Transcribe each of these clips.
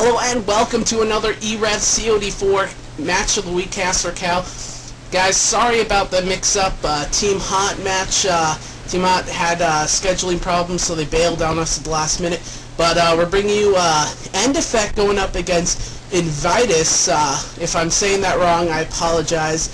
Hello and welcome to another e-rev COD4 match of the week, cast4cal. Guys, sorry about the mix-up. Team Hot match. Team Hot had scheduling problems, so they bailed on us at the last minute. But we're bringing you End Effect going up against Invitus. If I'm saying that wrong, I apologize.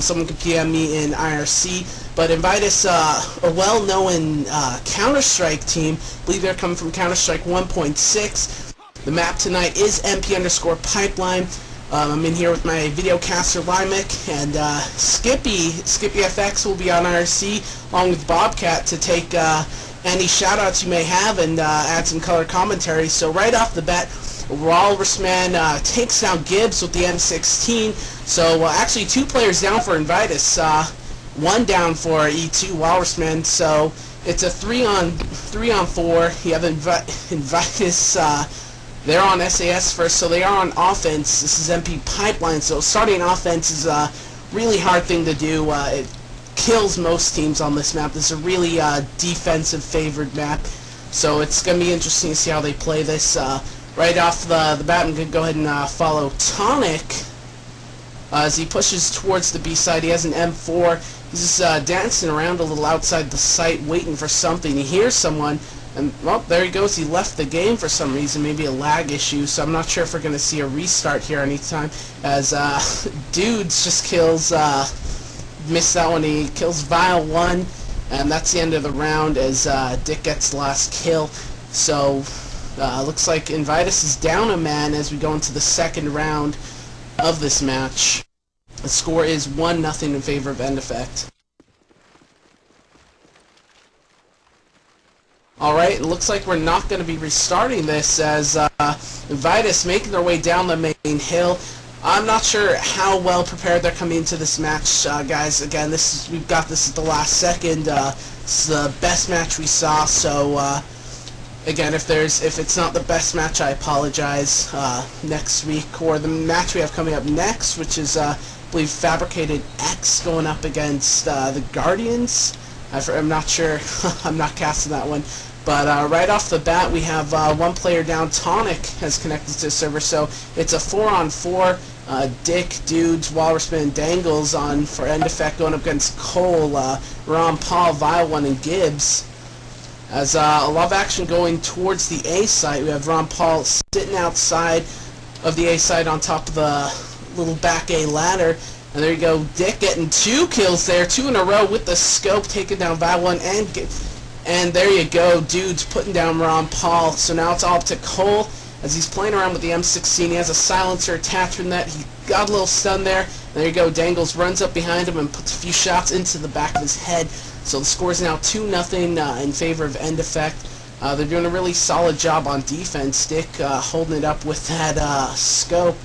Someone could PM me in IRC. But Invitus, a well-known Counter-Strike team. I believe they're coming from Counter-Strike 1.6. The map tonight is MP_pipeline. I'm in here with my videocaster Limek, and Skippy FX will be on IRC along with Bobcat to take any shoutouts you may have and add some color commentary. So right off the bat, Walrusman takes down Gibbs with the M16. So actually 2 players down for Invitus, 1 down for E2 Walrusman. So it's a 3-on-4. You have Invitus. They're on SAS first, so they are on offense. This is MP Pipeline, so starting offense is a really hard thing to do. It kills most teams on this map. This is a really defensive favored map, so it's going to be interesting to see how they play this. Right off the bat, I'm going to go ahead and follow Tonic as he pushes towards the B side. He has an M4. He's just dancing around a little outside the site, waiting for something. He hears someone. And, well, there he goes. He left the game for some reason, maybe a lag issue, so I'm not sure if we're going to see a restart here anytime, as Dudes just kills, missed that one. He kills Vile 1, and that's the end of the round as Dick gets the last kill. So, looks like Invitus is down a man as we go into the second round of this match. The score is 1-0 in favor of End Effect. Alright, it looks like we're not going to be restarting this as Invitus making their way down the main hill. I'm not sure how well prepared they're coming into this match, guys. Again, we've got this at the last second. It's the best match we saw, so again, if it's not the best match, I apologize. Next week, or the match we have coming up next, which is I believe Fabricated X going up against the Guardians. I'm not sure. I'm not casting that one. But right off the bat, we have 1 player down. Tonic has connected to the server, so it's a 4-on-4. Dick, Dudes, Walrusman, and Dangles on for End Effect going up against Cole, Ron, Paul, Vile 1, and Gibbs. As a lot of action going towards the A site, we have Ron Paul sitting outside of the A site on top of the little back A ladder. And there you go, Dick getting 2 kills there, 2 in a row with the scope, taking down Vile 1, and there you go, Dudes putting down Ron Paul. So now it's all up to Cole as he's playing around with the M16. He has a silencer attachment that he got a little stun there. And there you go, Dangles runs up behind him and puts a few shots into the back of his head. So the score is now 2-0 in favor of End Effect. They're doing a really solid job on defense. Dick holding it up with that scope.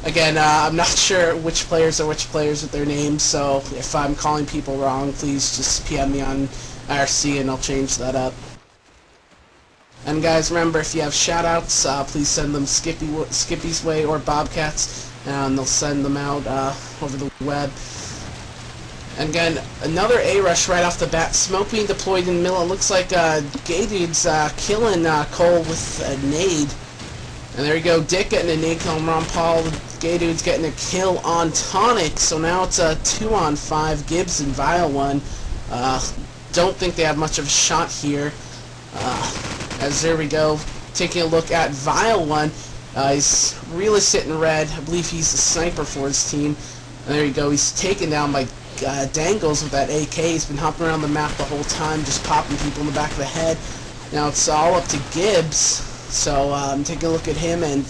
Again, I'm not sure which players are which players with their names, so if I'm calling people wrong, please just PM me on IRC and I'll change that up. And guys, remember, if you have shoutouts, please send them Skippy's way or Bobcat's, and they'll send them out over the web. And again, another A-rush right off the bat. Smoke being deployed in the middle. It looks like Gay Dude's killing Cole with a nade. And there you go, Dick getting a nade kill on Ron Paul. Gay Dude's getting a kill on Tonic. So now it's a 2-on-5. Gibbs and Vile 1. Don't think they have much of a shot here. As there we go, taking a look at Vile 1. He's really sitting red. I believe he's the sniper for his team. And there you go, he's taken down by Dangles with that AK. He's been hopping around the map the whole time, just popping people in the back of the head. Now it's all up to Gibbs. So I'm taking a look at him, and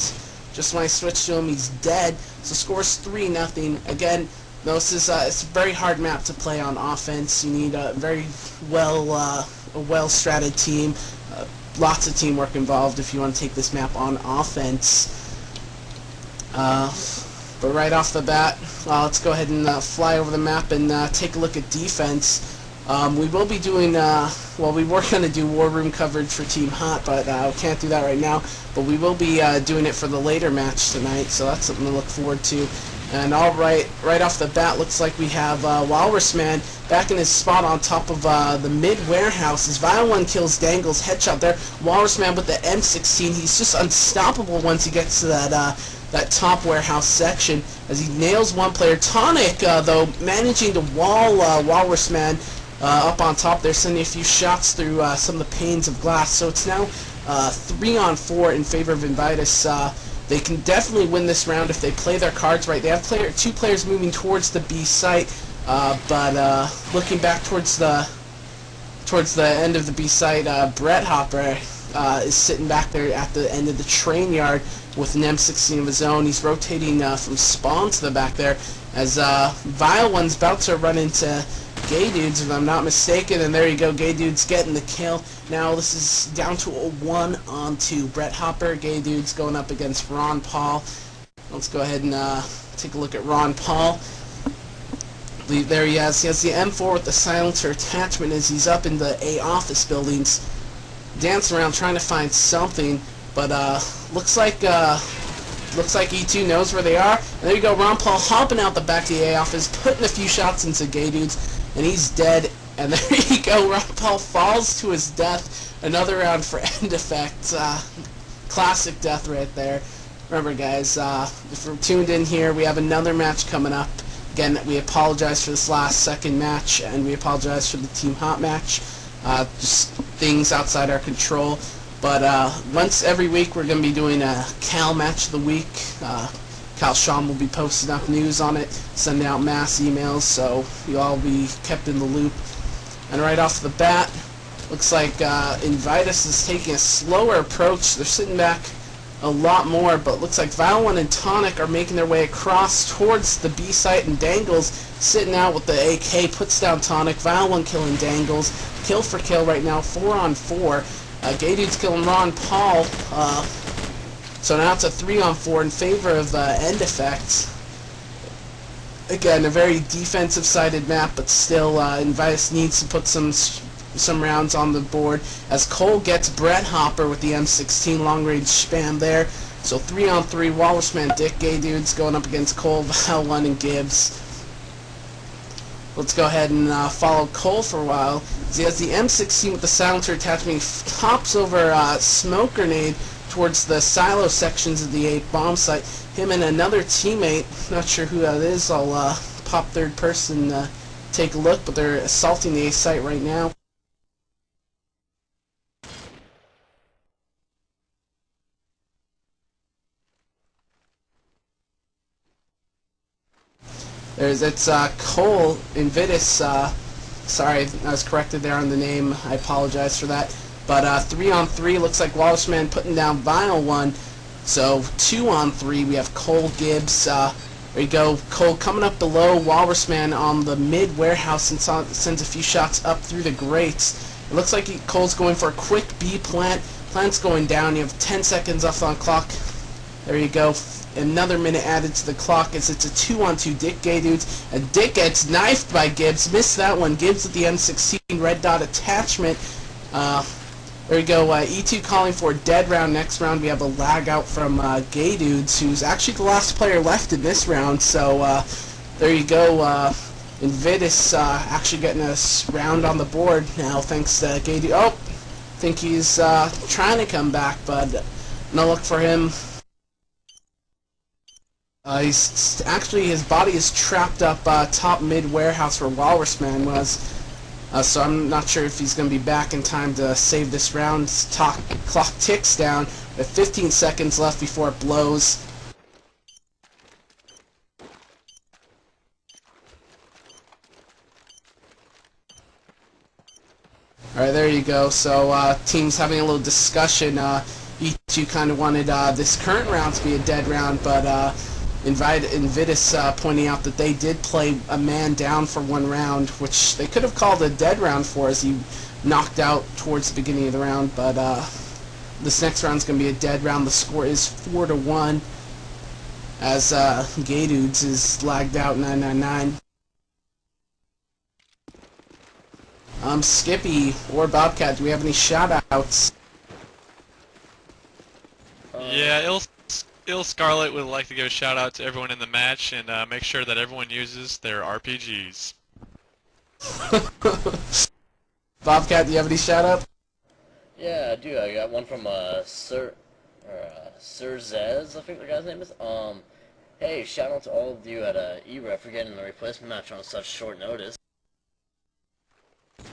just when I switch to him, he's dead. So score's 3-0. Again, this is it's a very hard map to play on offense. You need a very well-stratted team. Lots of teamwork involved if you want to take this map on offense. But right off the bat, let's go ahead and fly over the map and take a look at defense. We will be doing, well, we were going to do War Room coverage for Team Hot, but we can't do that right now. But we will be doing it for the later match tonight, so that's something to look forward to. And right off the bat, looks like we have Walrus Man back in his spot on top of the mid warehouse. As Vile One kills Dangles, headshot there. Walrus Man with the M16. He's just unstoppable once he gets to that top warehouse section. As he nails one player. Tonic, though, managing to wall Walrus Man up on top there, sending a few shots through some of the panes of glass. So it's now 3-on-4 in favor of Invitus. They can definitely win this round if they play their cards right. They have two players moving towards the B site, but looking back towards the end of the B site, Brett Hopper is sitting back there at the end of the train yard with an M16 of his own. He's rotating from spawn to the back there as Vile One's about to run into Gay Dudes, if I'm not mistaken, and there you go, Gay Dudes getting the kill. Now this is down to a 1-on-2. Brett Hopper, Gay Dudes going up against Ron Paul. Let's go ahead and take a look at Ron Paul. There he has the M4 with the silencer attachment as he's up in the A office buildings, dancing around trying to find something, but looks like E2 knows where they are. And there you go, Ron Paul hopping out the back of the A office, putting a few shots into Gay Dudes, and he's dead. And there you go, Ron Paul falls to his death. Another round for End Effect. Classic death right there. Remember, guys, if you're tuned in here, we have another match coming up. Again, we apologize for this last second match, and we apologize for the Team Hot match. Just things outside our control. But once every week, we're going to be doing a Cal Match of the Week. Cal Sean will be posting up news on it, sending out mass emails, so you'll all be kept in the loop. And right off the bat, looks like Invitus is taking a slower approach. They're sitting back a lot more, but looks like Vile One and Tonic are making their way across towards the B site, and Dangles sitting out with the AK, puts down Tonic. Vile One killing Dangles. Kill for kill right now, 4-on-4. Gay Dude's killing Ron Paul. So now it's a 3-on-4 in favor of End Effect. Again, a very defensive-sided map, but still, Invitus needs to put some rounds on the board as Cole gets Brett Hopper with the M16 long-range spam there. So 3-on-3, Walrus Man, Dick, Gay Dudes going up against Cole, Vile One, and Gibbs. Let's go ahead and follow Cole for a while. He has the M16 with the silencer attachment. He tops over smoke grenade towards the silo sections of the A bomb site. Him and another teammate, not sure who that is, I'll pop third person take a look, but they're assaulting the A site right now. It's Cole Invitus. Sorry, I was corrected there on the name. I apologize for that. But 3-on-3 looks like Walrus Man putting down Vile One. So 2-on-3 we have Cole, Gibbs. There you go. Cole coming up below Walrus Man on the mid warehouse and sends a few shots up through the grates. It looks like Cole's going for a quick B plant. Plant's going down. You have 10 seconds left on clock. There you go. Another minute added to the clock as it's a 2-on-2 Dick, Gay Dudes. And Dick gets knifed by Gibbs. Missed that one. Gibbs with the M16 red dot attachment. There you go. E2 calling for a dead round. Next round we have a lag out from Gay Dudes, who's actually the last player left in this round. So there you go. Invitus actually getting a round on the board now thanks to Gay Dudes. Oh, I think he's trying to come back, but no luck for him. He's actually, his body is trapped up top mid warehouse where Walrus Man was. So I'm not sure if he's going to be back in time to save this round. Clock ticks down with 15 seconds left before it blows. Alright, there you go. So teams having a little discussion. E2 kind of wanted this current round to be a dead round, but Invitus pointing out that they did play a man down for one round, which they could have called a dead round for as he knocked out towards the beginning of the round, but this next round is going to be a dead round. The score is 4-1 as Gay Dudes is lagged out 999. Skippy or Bobcat, do we have any shout-outs? Yeah, Ill Scarlet would like to give a shout out to everyone in the match and make sure that everyone uses their RPGs. Bobcat, do you have any shout out? Yeah, I do. I got one from Sir Zez, I think the guy's name is. Hey, shout out to all of you at e-rev for getting the replacement match on such short notice.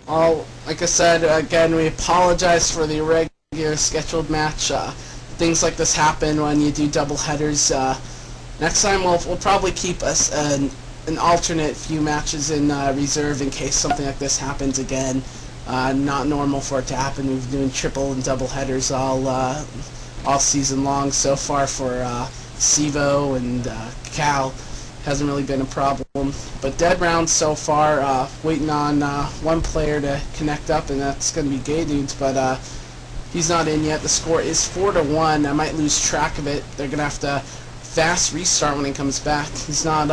Well, like I said, again, we apologize for the irregular scheduled match. Things like this happen when you do double headers. Next time we'll probably keep us an alternate few matches in reserve in case something like this happens again. Not normal for it to happen. We've been doing triple and double headers all season long so far for Sivo and Cal. Hasn't really been a problem. But dead rounds so far, waiting on one player to connect up, and that's going to be Gay Dudes, but he's not in yet. The score is 4-1. I might lose track of it. They're going to have to fast restart when he comes back. He's not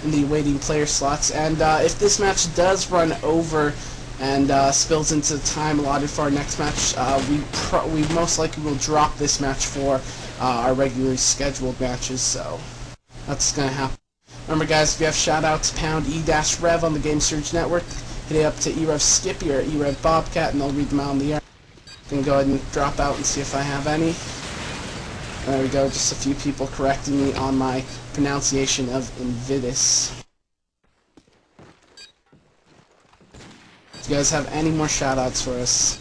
in the waiting player slots. And if this match does run over and spills into the time allotted for our next match, we most likely will drop this match for our regularly scheduled matches, so that's going to happen. Remember, guys, if you have shout-outs, pound E-rev on the Game Surge Network. Hit it up to e-rev Skippy or e-rev Bobcat, and they'll read them out on the air. You can go ahead and drop out and see if I have any. There we go, just a few people correcting me on my pronunciation of Invitus. Do you guys have any more shout-outs for us?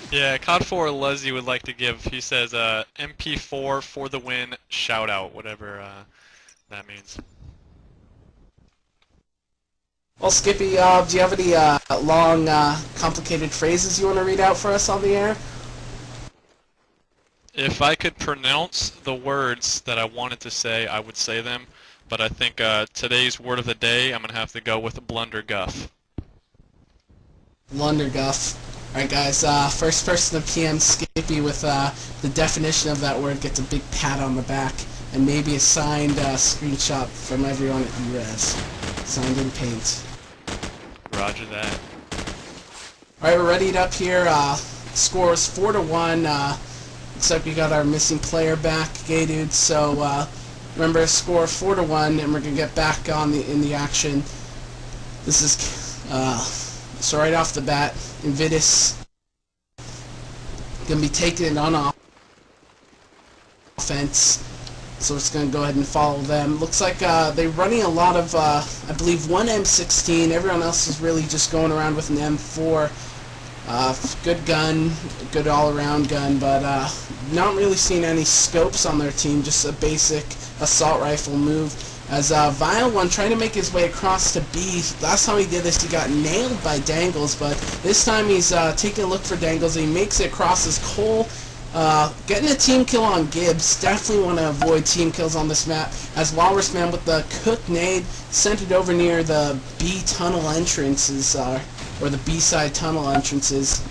Yeah, COD4 Leslie would like to give, he says, MP4 for the win, shout out, whatever that means. Well, Skippy, do you have any long, complicated phrases you want to read out for us on the air? If I could pronounce the words that I wanted to say, I would say them, but I think today's word of the day, I'm going to have to go with blunderguff. Blunderguff. Alright, guys, first person to PM Skippy with the definition of that word gets a big pat on the back, and maybe a signed screenshot from everyone at e-rev. Signed in paint. Roger that. Alright, we're readied up here. Score is 4-1. Looks like we got our missing player back, Gay Dude. So remember, score 4-1, and we're gonna get back on in the action. This is so right off the bat, Invitus gonna be taking it on offense. So it's gonna go ahead and follow them. Looks like they're running a lot of, I believe, one M16. Everyone else is really just going around with an M4. Good gun, good all-around gun, but not really seeing any scopes on their team, just a basic assault rifle move. As Vile One trying to make his way across to B. Last time he did this, he got nailed by Dangles, but this time he's taking a look for Dangles, and he makes it across his Cole. Getting a team kill on Gibbs. Definitely want to avoid team kills on this map. As Walrus Man with the cook nade sent it over near the B tunnel entrances, or the B-side tunnel entrances.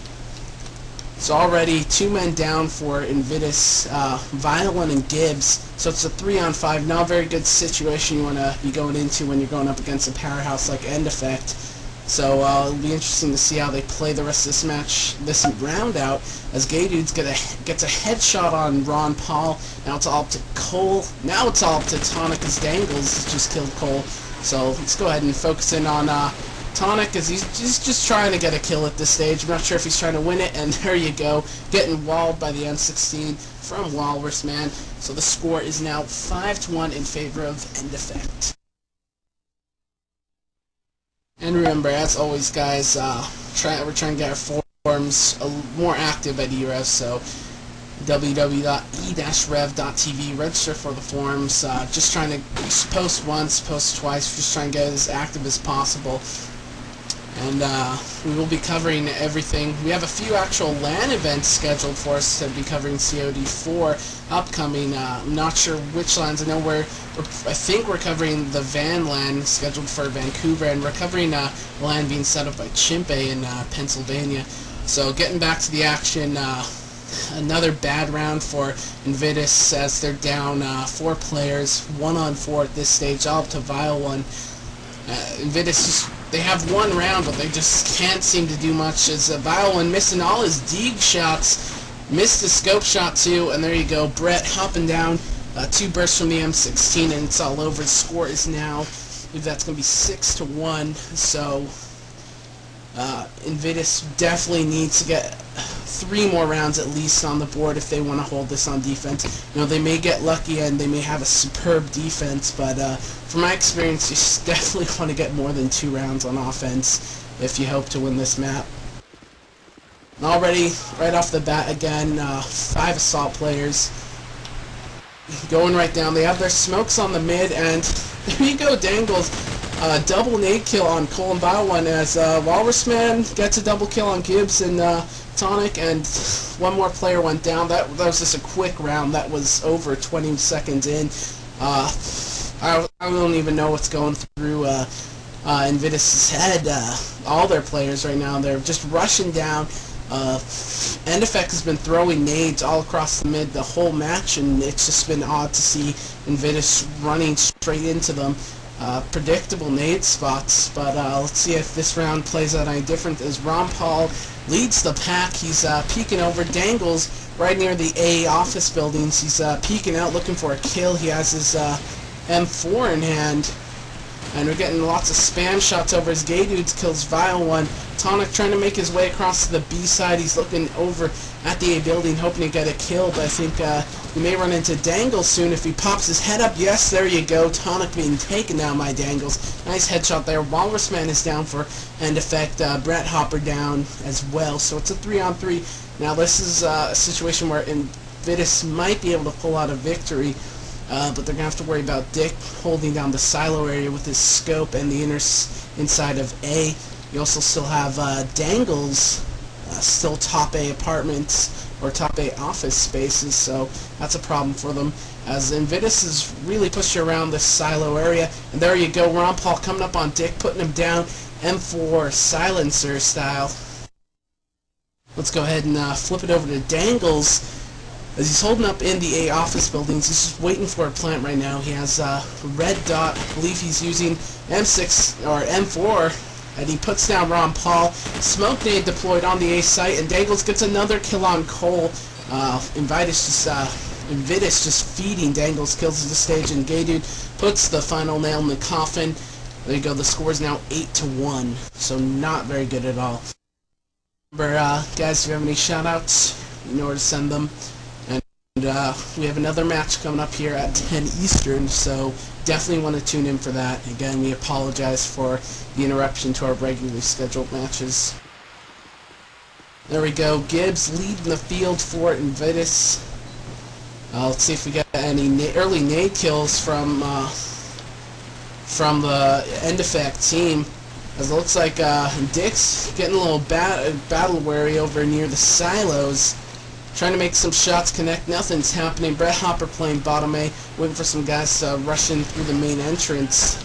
So already 2 men down for Invitus, Violent and Gibbs. So it's a 3-on-5, not a very good situation you want to be going into when you're going up against a powerhouse like End Effect. So it'll be interesting to see how they play the rest of this match, this round out, as Gay Dudes gets a headshot on Ron Paul. Now it's all up to Cole. Now it's all up to Tonic as Dangles just killed Cole. So let's go ahead and focus in on Tonic, as he's just trying to get a kill at this stage. I'm not sure if he's trying to win it, and there you go, getting walled by the M16 from Walrus Man. So the score is now 5-1 in favor of End Effect. And remember, as always, guys, we're trying to get our forums more active at e-rev, so www.e-rev.tv, register for the forums. Just trying to post once, post twice, just trying to get it as active as possible. And we will be covering everything. We have a few actual LAN events scheduled for us to be covering COD4 upcoming. I'm not sure which LANs. I know I think we're covering the Van LAN scheduled for Vancouver, and we're covering a LAN being set up by Chimpe in Pennsylvania. So getting back to the action, another bad round for Invitus as they're down 4 players, 1-on-4 at this stage, all up to Vile One. Invitus they have one round, but they just can't seem to do much, as Vile One missing all his Deeg shots. Missed the scope shot too, and there you go. Brett hopping down, 2 bursts from the M16, and it's all over. The score is now, I believe that's going to be 6-1. So Invitus definitely needs to get 3 more rounds at least on the board if they want to hold this on defense. You know, they may get lucky and they may have a superb defense, but from my experience, you definitely want to get more than 2 rounds on offense if you hope to win this map. And already, right off the bat again, 5 assault players going right down. They have their smokes on the mid, and there you go, Dangles. Double nade kill on Cole and Bio1 as Walrusman gets a double kill on Gibbs and Tonic, and 1 more player went down. That was just a quick round. That was over 20 seconds in. I don't even know what's going through Invitus' head. All their players right now, they're just rushing down. Endeffect has been throwing nades all across the mid the whole match, and it's just been odd to see Invitus running straight into them. Predictable nade spots, but let's see if this round plays out any different as Ron Paul leads the pack. He's peeking over. Dangles right near the A office buildings. He's peeking out looking for a kill. He has his M4 in hand. And we're getting lots of spam shots over as Gay Dudes kills Vile One. Tonic trying to make his way across to the B side. He's looking over at the A building, hoping to get a kill, but I think we may run into Dangles soon if he pops his head up. Yes, there you go. Tonic being taken down by Dangles. Nice headshot there. Walrusman is down for end effect. Brett Hopper down as well. So it's a 3-on-3. Now this is a situation where Invitus might be able to pull out a victory. But they're going to have to worry about Dick holding down the silo area with his scope and the inside of A. You also still have Dangles, still top A apartments or top A office spaces, so that's a problem for them. As Invitus is really pushing around this silo area. And there you go, Ron Paul coming up on Dick, putting him down, M4 silencer style. Let's go ahead and flip it over to Dangles. As he's holding up in the A office buildings, he's just waiting for a plant right now. He has a red dot. I believe he's using M6 or M4, and he puts down Ron Paul. Smoke nade deployed on the A site, and Dangles gets another kill on Cole. Invitus just feeding Dangles kills at the stage, and Gay Dude puts the final nail in the coffin. There you go. The score is now 8-1, so not very good at all. Remember, guys, if you have any shout-outs, you know where to send them. And we have another match coming up here at 10 Eastern, so definitely want to tune in for that. Again, we apologize for the interruption to our regularly scheduled matches. There we go. Gibbs leading the field for Invitus. Let's see if we get any early nade kills from the end effect team. As it looks like Dick's getting a little battle wary over near the silos. Trying to make some shots connect. Nothing's happening. Brett Hopper playing bottom A, waiting for some guys rushing through the main entrance.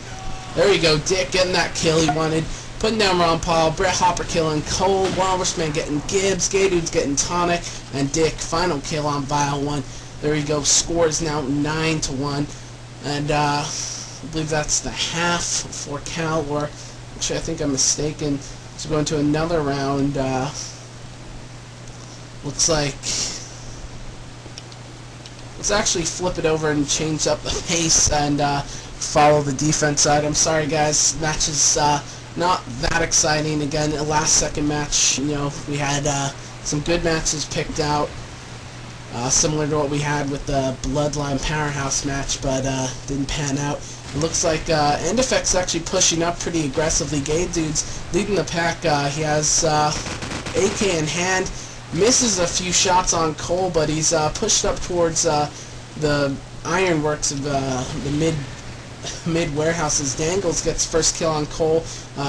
There you go. Dick getting that kill he wanted. Putting down Ron Paul. Brett Hopper killing Cole. Walrusman getting Gibbs. Gay Dude's getting Tonic. And Dick, final kill on Vile One. There you go. Score is now 9-1. And I believe that's the half for Cal. Or actually, I think I'm mistaken. So going to another round. Looks like let's actually flip it over and change up the pace and follow the defense side. I'm sorry, guys. Match is not that exciting. Again, a last-second match. You know, we had some good matches picked out, similar to what we had with the Bloodline Powerhouse match, but didn't pan out. It looks like End Effect's actually pushing up pretty aggressively. Gay Dude's leading the pack. He has AK in hand. Misses a few shots on Cole, but he's pushed up towards the ironworks of the mid warehouses. Dangles gets first kill on Cole.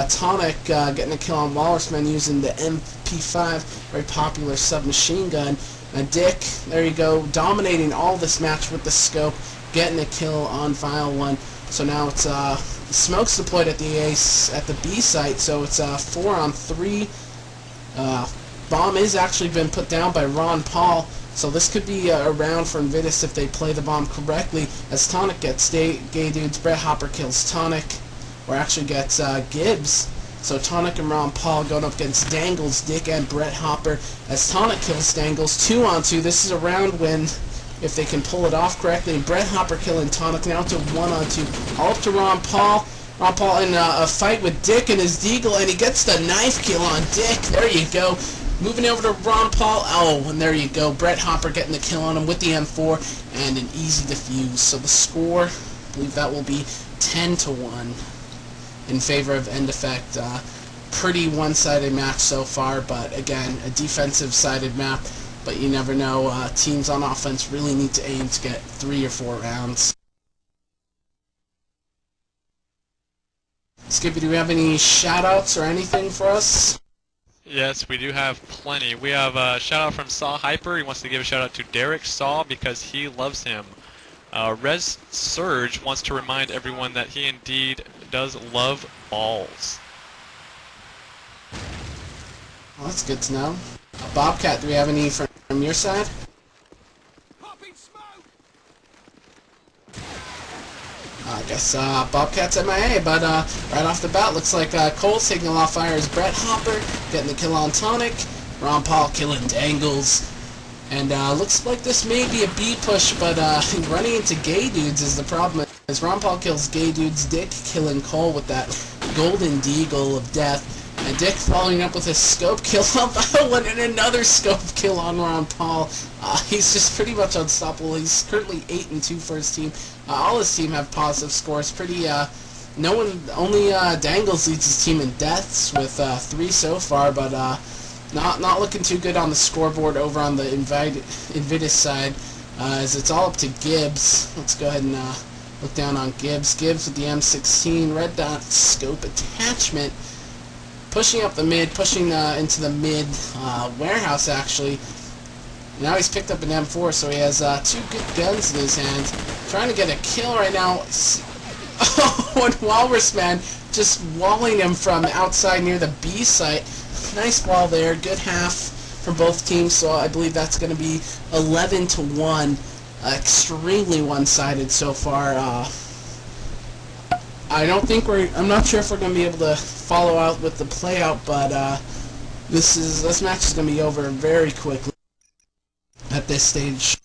Tonic getting a kill on Walrusman using the MP5, very popular submachine gun. Dick, there you go, dominating all this match with the scope, getting a kill on Vile One. So now it's smokes deployed at the B site, so it's 4-on-3. Bomb is actually been put down by Ron Paul, so this could be a round for Invitus if they play the bomb correctly, as Tonic gets Gay Dudes. Brett Hopper kills Tonic, or actually gets Gibbs. So Tonic and Ron Paul going up against Dangles, Dick, and Brett Hopper as Tonic kills Dangles 2-on-2. This is a round win if they can pull it off correctly. And Brett Hopper killing Tonic now to 1-on-2. All up to Ron Paul. Ron Paul in a fight with Dick and his Deagle, and he gets the knife kill on Dick. There you go. Moving over to Ron Paul. Oh, and there you go. Brett Hopper getting the kill on him with the M4 and an easy defuse. So the score, I believe that will be 10-1 in favor of End Effect. Pretty one-sided match so far, but again, a defensive-sided map. But you never know. Teams on offense really need to aim to get 3 or 4 rounds. Skippy, do we have any shout-outs or anything for us? Yes, we do have plenty. We have a shout-out from Saw Hyper. He wants to give a shout-out to Derek Saw because he loves him. Res Surge wants to remind everyone that he indeed does love balls. Well, that's good to know. Bobcat, do we have any from your side? I guess Bobcat's MIA, but right off the bat, looks like Cole's taking a lot of fire as Brett Hopper getting the kill on Tonic, Ron Paul killing Dangles, and looks like this may be a B push, but running into Gay Dudes is the problem. As Ron Paul kills Gay Dudes, Dick killing Cole with that golden deagle of death, and Dick following up with a scope kill on Violet and another scope kill on Ron Paul. He's just pretty much unstoppable. He's currently 8-2 for his team. All his team have positive scores. Only Dangles leads his team in deaths with 3 so far, but not looking too good on the scoreboard over on the Invitus side, as it's all up to Gibbs. Let's go ahead and look down on Gibbs. Gibbs with the M16 red dot scope attachment, pushing up the mid, pushing into the mid warehouse actually. Now he's picked up an M4, so he has 2 good guns in his hand. Trying to get a kill right now. Oh, and Walrus Man just walling him from outside near the B site. Nice wall there. Good half from both teams, so I believe that's going to be 11-1. Extremely one-sided so far. I'm not sure if we're going to be able to follow out with the playout, but this match is going to be over very quickly at this stage.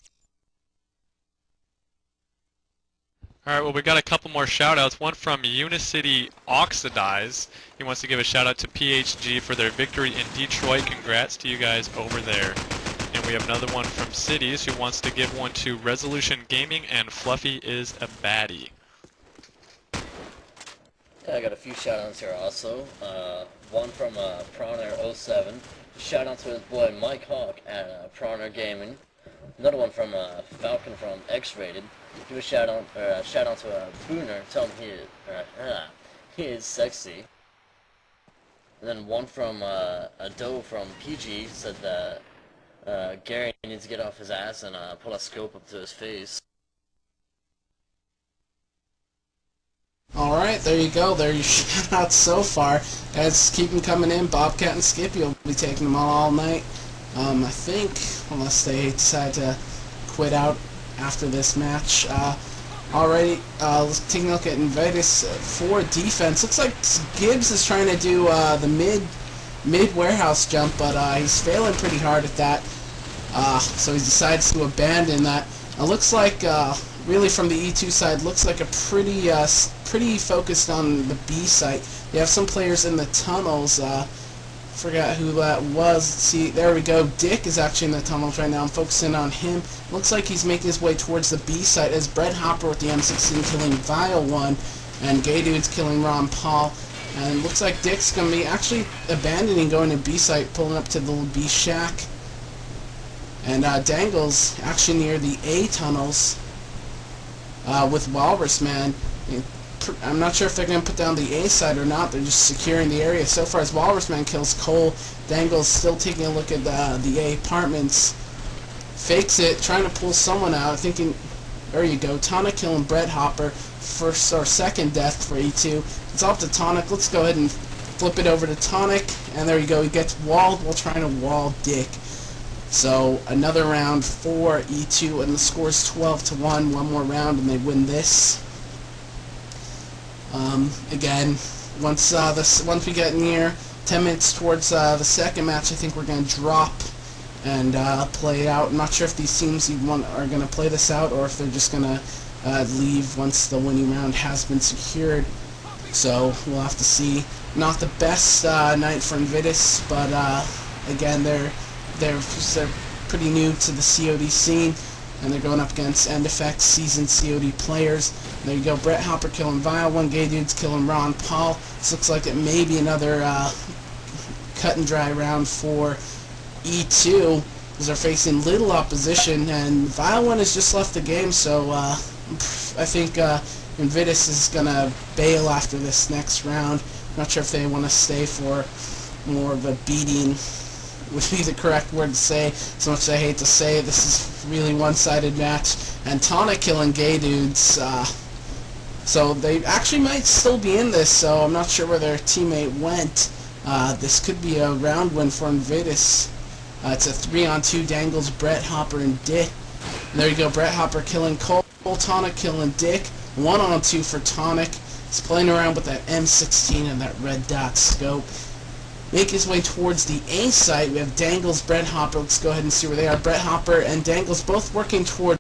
Alright, well, we got a couple more shout-outs. One from Unicity Oxidize. He wants to give a shout-out to PHG for their victory in Detroit. Congrats to you guys over there. And we have another one from Cities who wants to give one to Resolution Gaming and Fluffy is a baddie. Yeah, I got a few shout-outs here also. One from Prowner07. Shout-out to his boy Mike Hawk at Prowner Gaming. Another one from Falcon from X-Rated. Do a shout-out to Booner. Tell him he is sexy. And then one from a Doe from PG said that Gary needs to get off his ass and pull a scope up to his face. Alright, there you go. There are your shoutouts so far. Guys, keep them coming in. Bobcat and Skippy will be taking them all night. I think, unless they decide to quit out after this match. Alrighty, let's take a look at Invitus for defense. Looks like Gibbs is trying to do the mid warehouse jump, but he's failing pretty hard at that. So he decides to abandon that. It looks like really from the E2 side, looks like a pretty focused on the B site. You have some players in the tunnels. Forgot who that was. Let's see, there we go. Dick is actually in the tunnels right now. I'm focusing on him. Looks like he's making his way towards the B site as Brett Hopper with the M16 killing Vile 1, and Gay Dude's killing Ron Paul. And looks like Dick's going to be actually abandoning going to B site, pulling up to the little B shack. And Dangle's actually near the A tunnels with Walrus Man. I'm not sure if they're going to put down the A side or not. They're just securing the area. So far as Walrus Man kills Cole, Dangle's still taking a look at the A apartments. Fakes it, trying to pull someone out, thinking, there you go, Tonic killing Brett Hopper, first or second death for E2. It's off to Tonic. Let's go ahead and flip it over to Tonic, and there you go, he gets walled while trying to wall Dick. So another round for E2, and the score's 12-1. One more round, and they win this. Again, once we get near 10 minutes towards the second match, I think we're going to drop and play it out. I'm not sure if these teams are going to play this out or if they're just going to leave once the winning round has been secured. So we'll have to see. Not the best night for Invitus, but again, they're pretty new to the COD scene, and they're going up against End Effect, seasoned COD players. And there you go, Brett Hopper killing Vile, one gay dude's killing Ron Paul. This looks like it may be another cut and dry round for E2, as they're facing little opposition, and Vile one has just left the game, so I think Invitus is going to bail after this next round. Not sure if they want to stay for more of a beating would be the correct word to say, so much as I hate to say. This is really one-sided match, and Tonic killing gay dudes, so they actually might still be in this, so I'm not sure where their teammate went. This could be a round win for Invitus. It's a 3-on-2, Dangles, Brett, Hopper, and Dick. And there you go, Brett Hopper killing Cole, Tonic killing Dick. 1-on-2 for Tonic. He's playing around with that M16 and that red dot scope. Make his way towards the A site. We have Dangles, Brett Hopper. Let's go ahead and see where they are. Brett Hopper and Dangles both working toward.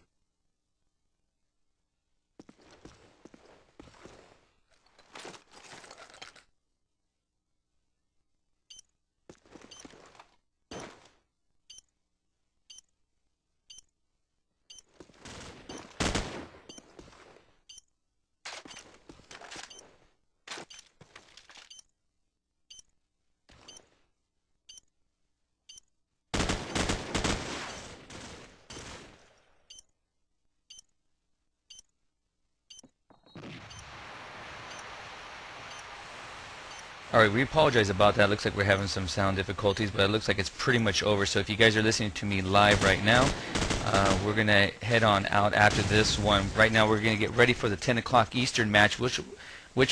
Alright, we apologize about that. Looks like we're having some sound difficulties, but it looks like it's pretty much over. So if you guys are listening to me live right now, we're going to head on out after this one. Right now we're going to get ready for the 10 o'clock Eastern match, which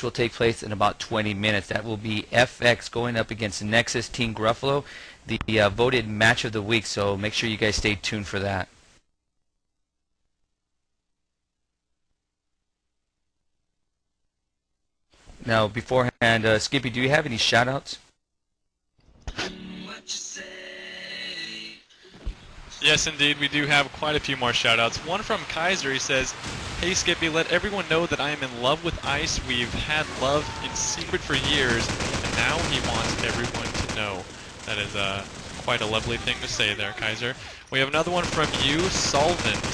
will take place in about 20 minutes. That will be FX going up against Nexus Team Gruffalo, the voted match of the week. So make sure you guys stay tuned for that. Now, beforehand, Skippy, do you have any shout-outs? Yes, indeed, we do have quite a few more shout-outs. One from Kaiser. He says, "Hey Skippy, let everyone know that I am in love with Ice. We've had love in secret for years, and now he wants everyone to know." That is quite a lovely thing to say there, Kaiser. We have another one from you, Solvent.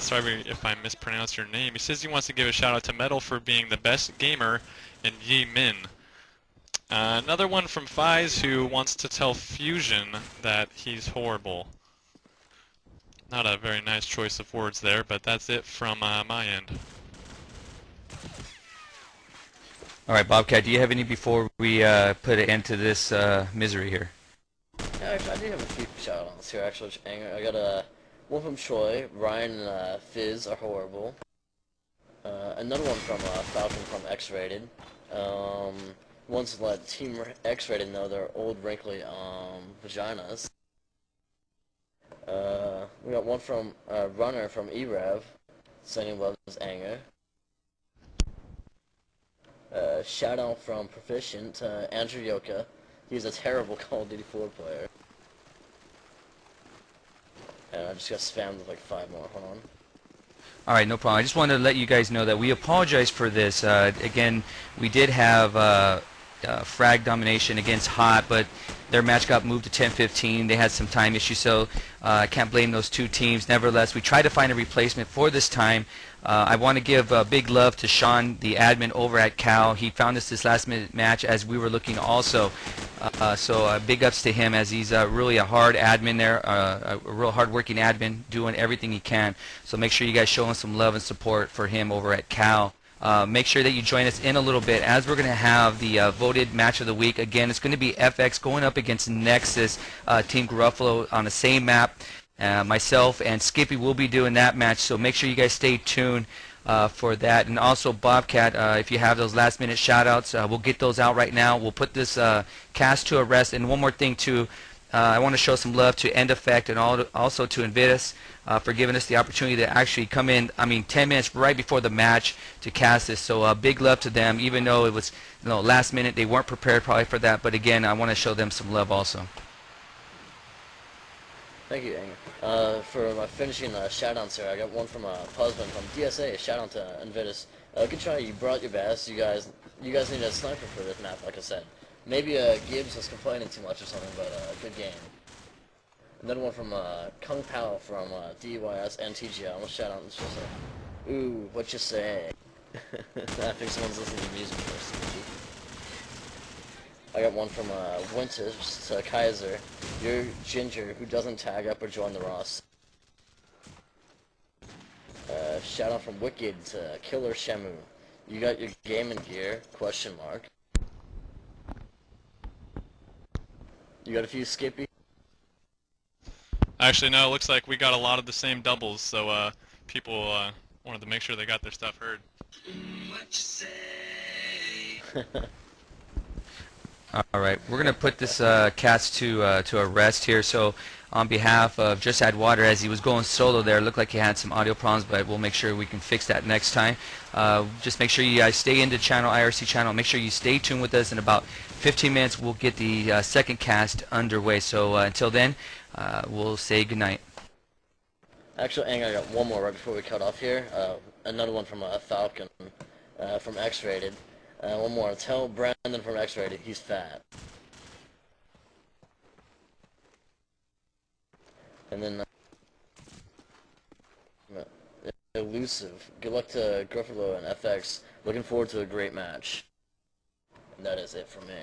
Sorry if I mispronounced your name. He says he wants to give a shout-out to Metal for being the best gamer and Yi Min. Another one from Fies, who wants to tell Fusion that he's horrible. Not a very nice choice of words there, but that's it from my end. Alright, Bobcat, do you have any before we put an end to this misery here? Yeah, actually, I do have a few shout-outs here, actually. I got one from Troy. Ryan and Fizz are horrible. Another one from Falcon from X-Rated. Wants to let Team X-Rated know their old wrinkly vaginas. We got one from Runner from e-rev, sending love his anger. Shout out from Proficient to Andrew Yoka. He's a terrible Call of Duty 4 player. And I just got spammed with like 5 more. Hold on. Alright, no problem. I just wanted to let you guys know that we apologize for this. Again, we did have frag domination against Hot, but their match got moved to 10:15. They had some time issues, so I can't blame those two teams. Nevertheless, we tried to find a replacement for this time. I want to give big love to Sean, the admin over at Cal. He found us this last-minute match as we were looking also. So big ups to him, as he's really a hard admin there, a real hard-working admin, doing everything he can. So make sure you guys show him some love and support for him over at Cal. Make sure that you join us in a little bit as we're going to have the voted match of the week. Again, it's going to be FX going up against Nexus, Team Gruffalo on the same map. Myself and Skippy will be doing that match, so make sure you guys stay tuned for that. And also, Bobcat, if you have those last-minute shout-outs, we'll get those out right now. We'll put this cast to a rest. And one more thing, too, I want to show some love to End Effect and also to Invitus for giving us the opportunity to actually come in, 10 minutes right before the match to cast this. So big love to them, even though it was last minute. They weren't prepared probably for that, but again, I want to show them some love also. Thank you, Anger. For my finishing shout-outs here, I got one from Husband from DSA. Shout-out to Invitus. Good try. You brought your best. You guys need a sniper for this map, like I said. Maybe Gibbs was complaining too much or something, but good game. Another one from Kung Pao from DYS and TGI. I'm gonna shout out and just say, ooh, what you say? I think someone's listening to music first. I got one from Winters to Kaiser. You're Ginger who doesn't tag up or join the Ross. Shout out from Wicked to Killer Shemu. You got your gaming gear? Question mark. You got a few Skippy? Actually, no, it looks like we got a lot of the same doubles, so people wanted to make sure they got their stuff heard. What you say? All right, we're gonna put this Cats to a rest here. So on behalf of Just Add Water, as he was going solo there, it looked like he had some audio problems, but we'll make sure we can fix that next time. Just make sure you guys stay in the channel, IRC channel. Make sure you stay tuned with us. In about 15 minutes, we'll get the second cast underway. So until then, we'll say goodnight. Actually, Ang, I got one more right before we cut off here. Another one from Falcon from X-Rated. One more. Tell Brandon from X-Rated he's fat. And then Elusive. Good luck to Gruffalo and FX. Looking forward to a great match. And that is it for me.